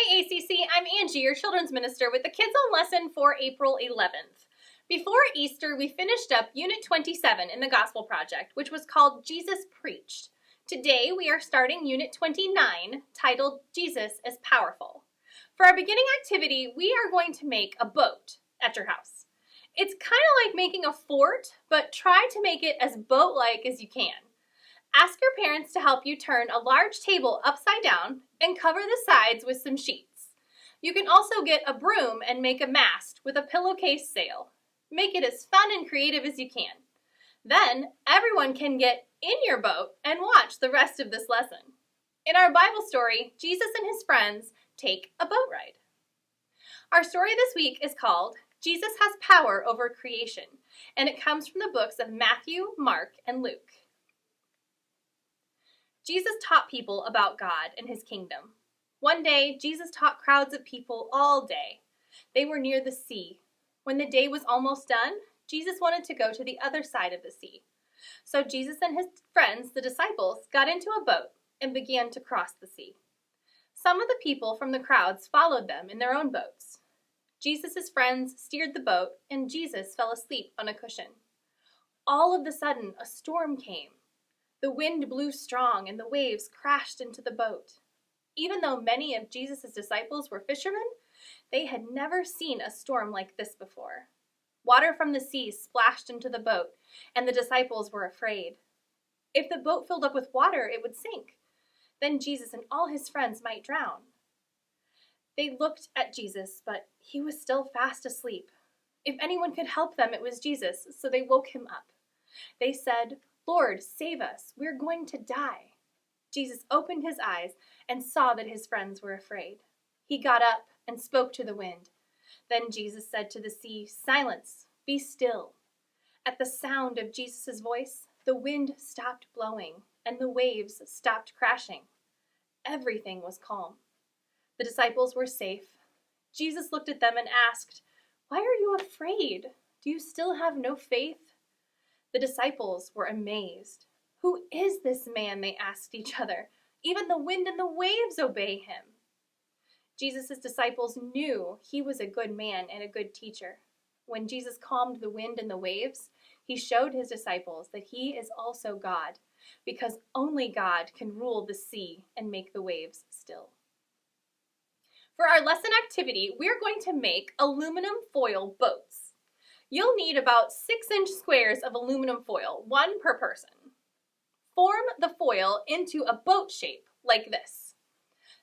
Hey ACC, I'm Angie, your children's minister with the Kids on Lesson for April 11th. Before Easter, we finished up Unit 27 in the Gospel Project, which was called Jesus Preached. Today, we are starting Unit 29, titled Jesus is Powerful. For our beginning activity, we are going to make a boat at your house. It's kind of like making a fort, but try to make it as boat-like as you can. Ask your parents to help you turn a large table upside down and cover the sides with some sheets. You can also get a broom and make a mast with a pillowcase sail. Make it as fun and creative as you can. Then everyone can get in your boat and watch the rest of this lesson. In our Bible story, Jesus and his friends take a boat ride. Our story this week is called Jesus Has Power Over Creation, and it comes from the books of Matthew, Mark, and Luke. Jesus taught people about God and his kingdom. One day, Jesus taught crowds of people all day. They were near the sea. When the day was almost done, Jesus wanted to go to the other side of the sea. So Jesus and his friends, the disciples, got into a boat and began to cross the sea. Some of the people from the crowds followed them in their own boats. Jesus' friends steered the boat, and Jesus fell asleep on a cushion. All of a sudden, a storm came. The wind blew strong, and the waves crashed into the boat. Even though many of Jesus' disciples were fishermen, they had never seen a storm like this before. Water from the sea splashed into the boat, and the disciples were afraid. If the boat filled up with water, it would sink. Then Jesus and all his friends might drown. They looked at Jesus, but he was still fast asleep. If anyone could help them, it was Jesus, so they woke him up. They said, "Lord, save us, we're going to die." Jesus opened his eyes and saw that his friends were afraid. He got up and spoke to the wind. Then Jesus said to the sea, "Silence, be still." At the sound of Jesus' voice, the wind stopped blowing and the waves stopped crashing. Everything was calm. The disciples were safe. Jesus looked at them and asked, "Why are you afraid? Do you still have no faith?" The disciples were amazed. "Who is this man?" they asked each other. "Even the wind and the waves obey him." Jesus' disciples knew he was a good man and a good teacher. When Jesus calmed the wind and the waves, he showed his disciples that he is also God, because only God can rule the sea and make the waves still. For our lesson activity, we're going to make aluminum foil boats. You'll need about 6-inch squares of aluminum foil, one per person. Form the foil into a boat shape like this.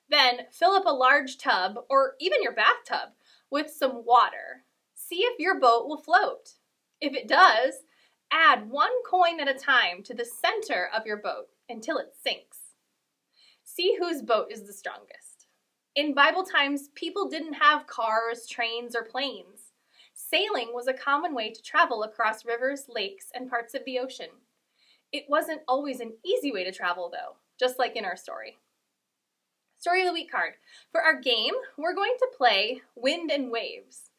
Then fill up a large tub, or even your bathtub, with some water. See if your boat will float. If it does, add 1 coin at a time to the center of your boat until it sinks. See whose boat is the strongest. In Bible times, people didn't have cars, trains, or planes. Sailing was a common way to travel across rivers, lakes, and parts of the ocean. It wasn't always an easy way to travel, though, just like in our story. Story of the Week card. For our game, we're going to play Wind and Waves.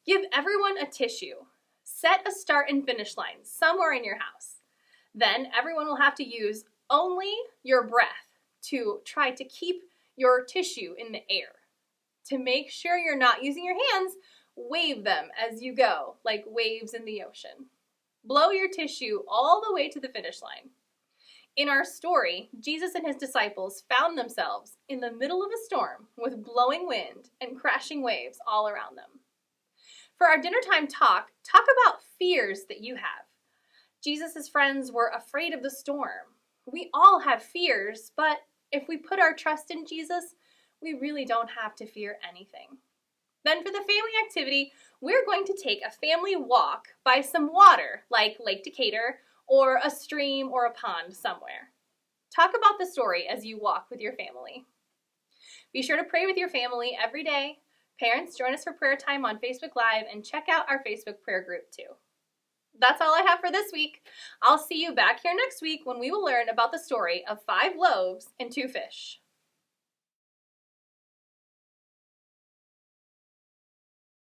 Give everyone a tissue. Set a start and finish line somewhere in your house. Then everyone will have to use only your breath to try to keep your tissue in the air. To make sure you're not using your hands, wave them as you go, like waves in the ocean. Blow your tissue all the way to the finish line. In our story, Jesus and his disciples found themselves in the middle of a storm with blowing wind and crashing waves all around them. For our dinner time talk about fears that you have. Jesus' friends were afraid of the storm. We all have fears, but if we put our trust in Jesus, we really don't have to fear anything. Then for the family activity, we're going to take a family walk by some water, like Lake Decatur, or a stream or a pond somewhere. Talk about the story as you walk with your family. Be sure to pray with your family every day. Parents, join us for prayer time on Facebook Live and check out our Facebook prayer group too. That's all I have for this week. I'll see you back here next week when we will learn about the story of 5 loaves and 2 fish.